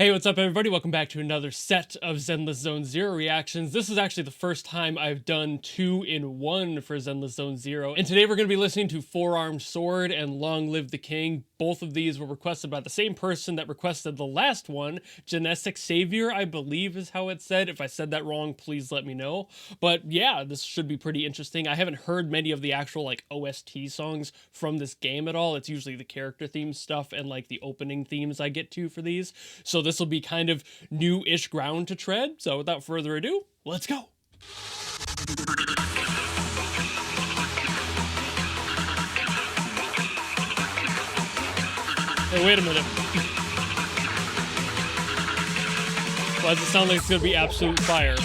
Hey, what's up everybody? Welcome back to another set of Zenless Zone Zero reactions. This is actually the first time I've done 2-in-1 for Zenless Zone Zero. And today we're going to be listening to Four-Armed Sword and Long Live the King. Both of these were requested by the same person that requested the last one. Genetic Savior, I believe is how it said. If I said that wrong, please let me know. But yeah, this should be pretty interesting. I haven't heard many of the actual like OST songs from this game at all. It's usually the character theme stuff and like the opening themes I get to for these. So this will be kind of new-ish ground to tread. So without further ado, let's go. Hey, wait a minute. Why does it sound like it's gonna be absolute fire?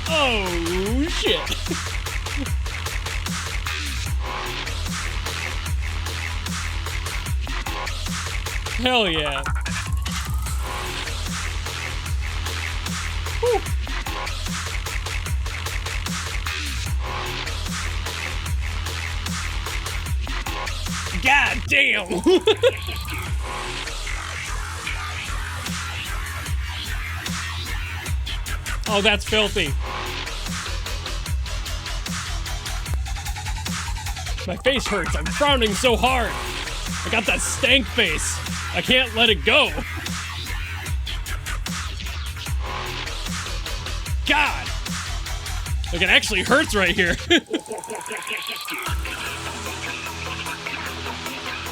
Oh, shit. Hell yeah. Whew. God damn. Oh, that's filthy. My face hurts. I'm frowning so hard. I got that stank face. I can't let it go. God. Like, it actually hurts right here.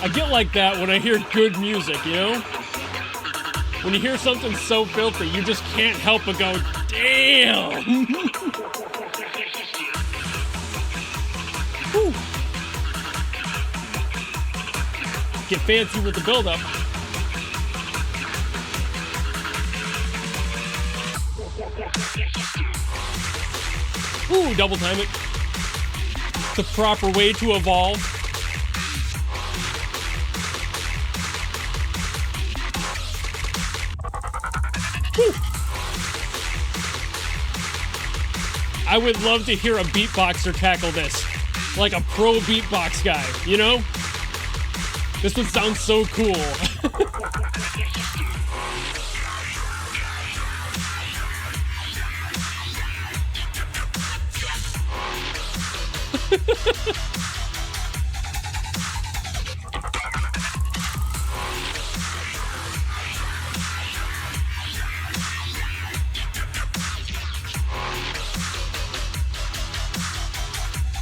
I get like that when I hear good music, you know? When you hear something so filthy, you just can't help but go, damn! Whew. Get fancy with the buildup. Ooh, double time it. The proper way to evolve. Whew. I would love to hear a beatboxer tackle this. Like a pro beatbox guy, you know? This would sound so cool.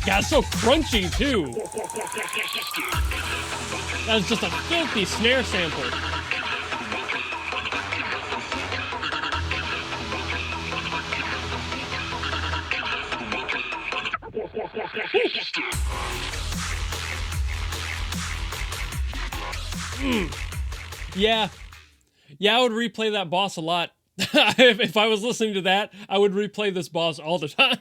God, it's so crunchy too. That's just a filthy snare sample. Yeah, I would replay that boss a lot. if I was listening to that, I would replay this boss all the time.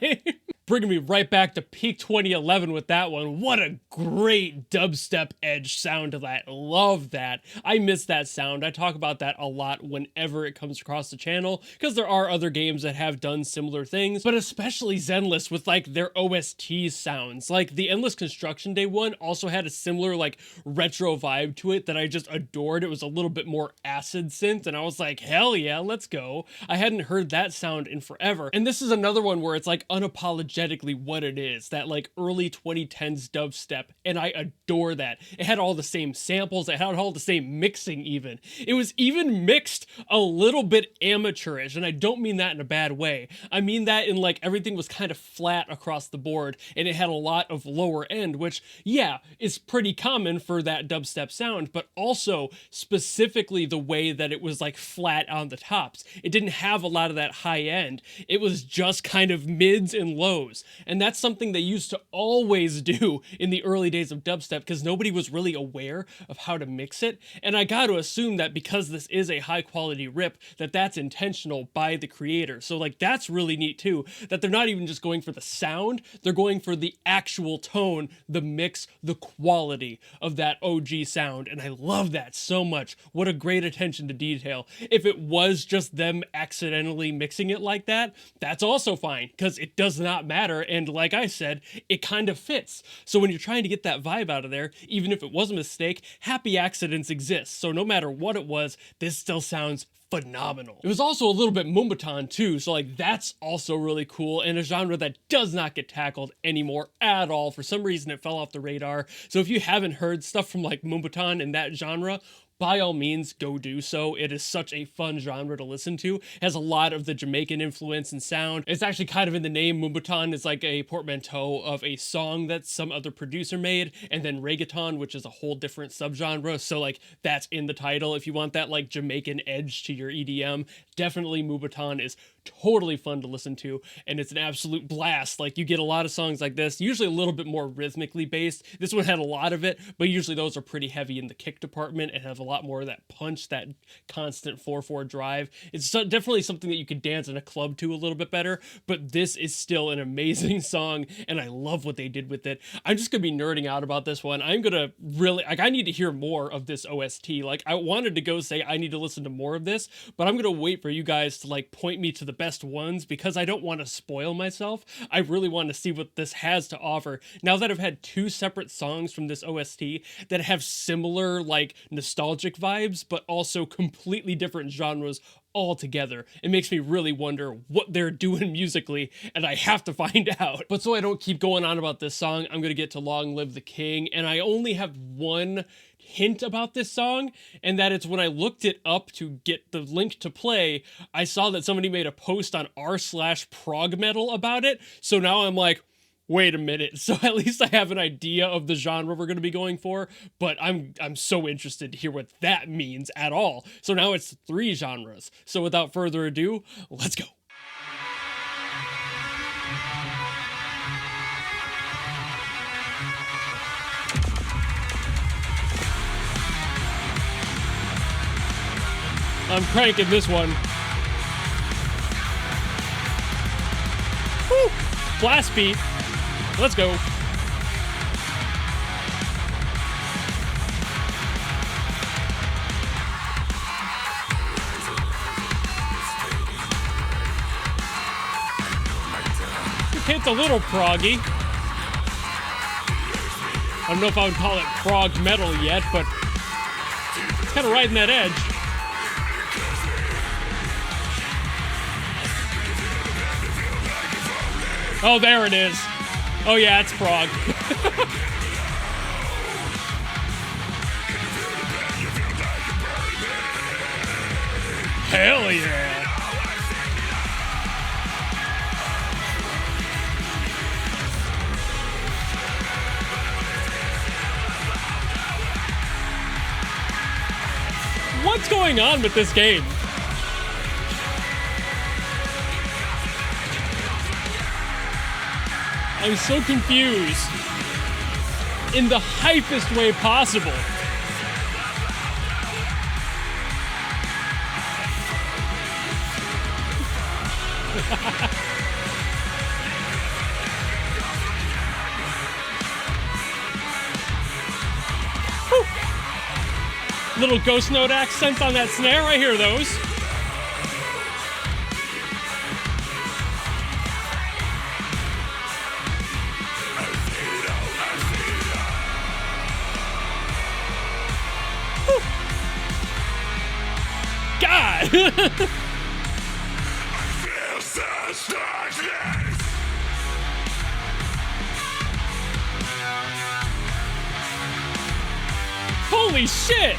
Bringing me right back to peak 2011 with that one. What a great dubstep edge sound to that. Love that. I miss that sound. I talk about that a lot whenever it comes across the channel, because there are other games that have done similar things, but especially Zenless with like their OST sounds. Like the Endless Construction Day one also had a similar like retro vibe to it that I just adored. It was a little bit more acid synth, and I was like, hell yeah, let's go. I hadn't heard that sound in forever. And this is another one where it's like unapologetically what it is, that like early 2010s dubstep, and I adore that. It had all the same samples, it had all the same mixing even. It was even mixed a little bit amateurish, and I don't mean that in a bad way. I mean that in like everything was kind of flat across the board, and it had a lot of lower end, which, yeah, is pretty common for that dubstep sound, but also specifically the way that it was like flat on the tops. It didn't have a lot of that high end. It was just kind of mids and lows. And that's something they used to always do in the early days of dubstep, because nobody was really aware of how to mix it. And I got to assume that because this is a high quality rip, that that's intentional by the creator. So like that's really neat too, that they're not even just going for the sound, they're going for the actual tone, the mix, the quality of that OG sound. And I love that so much. What a great attention to detail. If it was just them accidentally mixing it like that, that's also fine, because it does not matter. matter. And like I said, it kind of fits. So when you're trying to get that vibe out of there, even if it was a mistake, happy accidents exist. So no matter what it was, this still sounds phenomenal. It was also a little bit Moombahton too, so like that's also really cool, and a genre that does not get tackled anymore at all. For some reason it fell off the radar. So if you haven't heard stuff from like Moombahton in that genre, by all means, go do so. It is such a fun genre to listen to. It has a lot of the Jamaican influence and sound. It's actually kind of in the name. Moombahton is like a portmanteau of a song that some other producer made, and then reggaeton, which is a whole different subgenre. So like that's in the title. If you want that like Jamaican edge to your EDM, definitely Moombahton is totally fun to listen to, and it's an absolute blast. Like you get a lot of songs like this, usually a little bit more rhythmically based. This one had a lot of it, but usually those are pretty heavy in the kick department and have a lot more of that punch, that constant 4/4 drive. It's definitely something that you could dance in a club to a little bit better, but this is still an amazing song, and I love what they did with it. I'm just gonna be nerding out about this one. I'm gonna really, like, I need to hear more of this OST. Like, I wanted to go say I need to listen to more of this, but I'm gonna wait for you guys to like point me to the best ones, because I don't want to spoil myself. I really want to see what this has to offer. Now that I've had two separate songs from this OST that have similar like nostalgic vibes, but also completely different genres altogether, it makes me really wonder what they're doing musically, and I have to find out. But so I don't keep going on about this song, I'm gonna get to Long Live the King, and I only have one hint about this song, and that it's when I looked it up to get the link to play, I saw that somebody made a post on r/prog metal about it, so now I'm like, wait a minute. So at least I have an idea of the genre we're going to be going for, but I'm so interested to hear what that means at all. So now it's 3 genres. So without further ado, let's go. I'm cranking this one. Woo! Blast beat. Let's go. It's a little proggy. I don't know if I would call it prog metal yet, but it's kind of riding that edge. Oh, there it is. Oh yeah, it's prog. Hell yeah. What's going on with this game? I'm so confused. In the hypest way possible. Little ghost note accents on that snare, I hear those. God! Holy shit!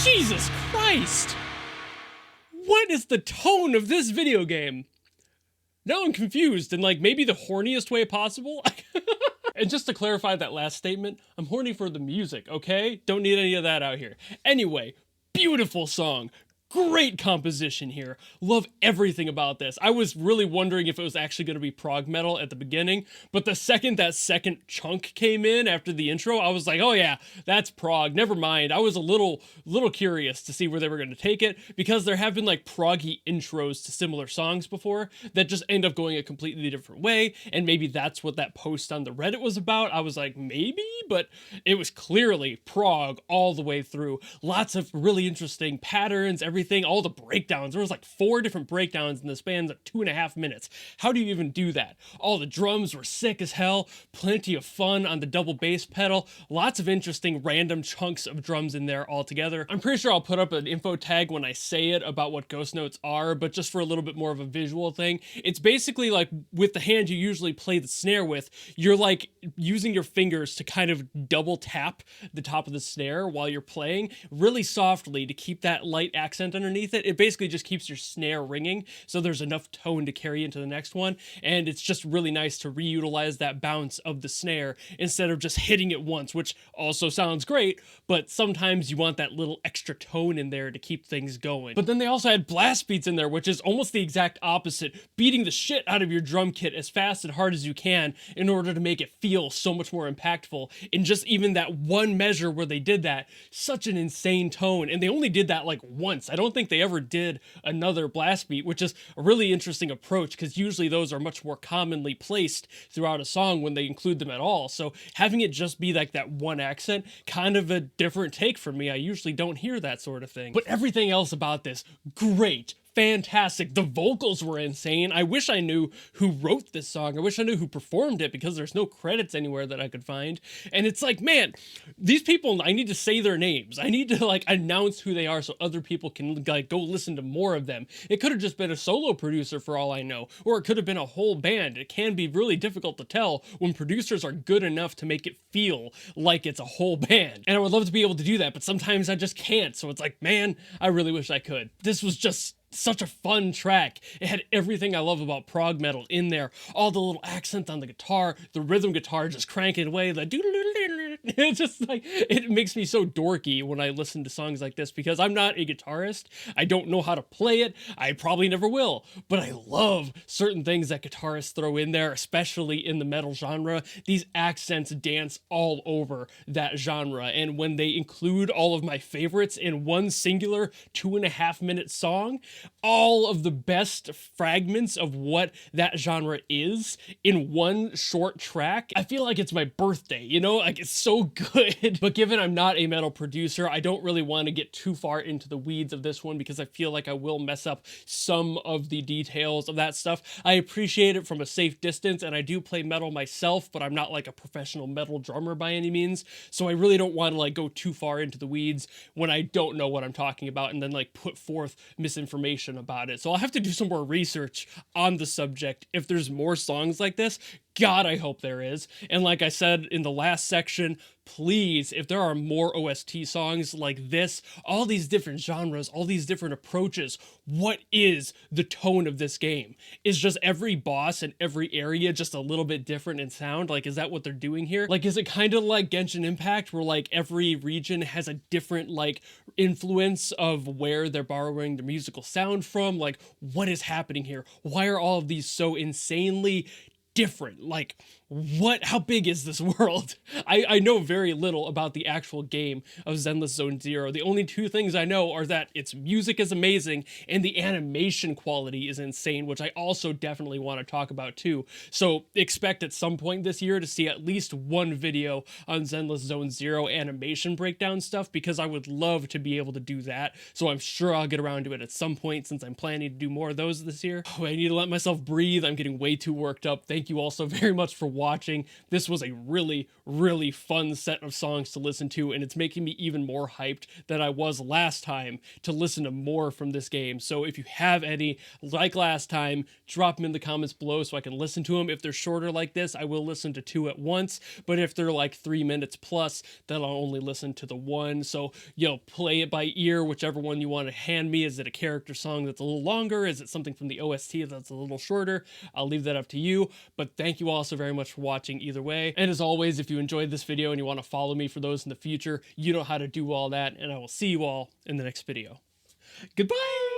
Jesus Christ! What is the tone of this video game? Now I'm confused in like maybe the horniest way possible. And just to clarify that last statement, I'm horny for the music, okay? Don't need any of that out here. Anyway, beautiful song. Great composition here. Love everything about this. I was really wondering if it was actually going to be prog metal at the beginning, but the second that second chunk came in after the intro, I was like, oh yeah, that's prog. Never mind. I was a little curious to see where they were going to take it, because there have been like proggy intros to similar songs before that just end up going a completely different way, and maybe that's what that post on the Reddit was about. I was like, maybe, but it was clearly prog all the way through. Lots of really interesting patterns, everything, all the breakdowns. There was like 4 different breakdowns in the spans of 2.5 minutes. How do you even do that? All the drums were sick as hell, plenty of fun on the double bass pedal, lots of interesting random chunks of drums in there all together. I'm pretty sure I'll put up an info tag when I say it about what ghost notes are, but just for a little bit more of a visual thing, it's basically like with the hand you usually play the snare with, you're like using your fingers to kind of double tap the top of the snare while you're playing really softly to keep that light accent underneath it. It basically just keeps your snare ringing, so there's enough tone to carry into the next one, and it's just really nice to reutilize that bounce of the snare instead of just hitting it once, which also sounds great, but sometimes you want that little extra tone in there to keep things going. But then they also had blast beats in there, which is almost the exact opposite, beating the shit out of your drum kit as fast and hard as you can in order to make it feel so much more impactful. In just even that one measure where they did that, such an insane tone, and they only did that like once. I don't think they ever did another blast beat, which is a really interesting approach, because usually those are much more commonly placed throughout a song when they include them at all. So having it just be like that one accent, kind of a different take for me. I usually don't hear that sort of thing. But everything else about this, great. Fantastic. The vocals were insane. I wish I knew who wrote this song. I wish I knew who performed it, because there's no credits anywhere that I could find. And it's like, man, these people, I need to say their names. I need to like announce who they are so other people can like go listen to more of them. It could have just been a solo producer for all I know, or it could have been a whole band. It can be really difficult to tell when producers are good enough to make it feel like it's a whole band. And I would love to be able to do that, but sometimes I just can't. So it's like, man, I really wish I could. This was just such a fun track. It had everything I love about prog metal in there. All the little accents on the guitar, the rhythm guitar just cranking away, the it's just like, it makes me so dorky when I listen to songs like this, because I'm not a guitarist. I don't know how to play it. I probably never will, but I love certain things that guitarists throw in there, especially in the metal genre. These accents dance all over that genre, and when they include all of my favorites in one singular 2.5 minute song, all of the best fragments of what that genre is in one short track, I feel like it's my birthday, you know? Like, it's so good. But given I'm not a metal producer, I don't really want to get too far into the weeds of this one, because I feel like I will mess up some of the details of that stuff. I appreciate it from a safe distance, and I do play metal myself, but I'm not like a professional metal drummer by any means, so I really don't want to like go too far into the weeds when I don't know what I'm talking about and then like put forth misinformation about it. So I'll have to do some more research on the subject if there's more songs like this. God, I hope there is. And like I said in the last section, please, if there are more OST songs like this, all these different genres, all these different approaches, what is the tone of this game? Is just every boss and every area just a little bit different in sound? Like, is that what they're doing here? Like, is it kind of like Genshin Impact, where like every region has a different like influence of where they're borrowing the musical sound from? Like, what is happening here? Why are all of these so insanely different? Like, what, how big is this world? I know very little about the actual game of Zenless Zone Zero. The only 2 things I know are that its music is amazing and the animation quality is insane, which I also definitely want to talk about too. So expect at some point this year to see at least one video on Zenless Zone Zero animation breakdown stuff, because I would love to be able to do that. So I'm sure I'll get around to it at some point, since I'm planning to do more of those this year. Oh, I need to let myself breathe. I'm getting way too worked up. Thank you all so very much for watching. This was a really, really fun set of songs to listen to, and it's making me even more hyped than I was last time to listen to more from this game. So if you have any, like last time, drop them in the comments below so I can listen to them. If they're shorter like this, I will listen to 2 at once, but if they're like 3 minutes plus, then I'll only listen to the one. So, you know, play it by ear, whichever one you want to hand me. Is it a character song that's a little longer? Is it something from the OST that's a little shorter? I'll leave that up to you, but thank you all so very much for watching either way. And as always, if you enjoyed this video and you want to follow me for those in the future, you know how to do all that, and I will see you all in the next video. Goodbye.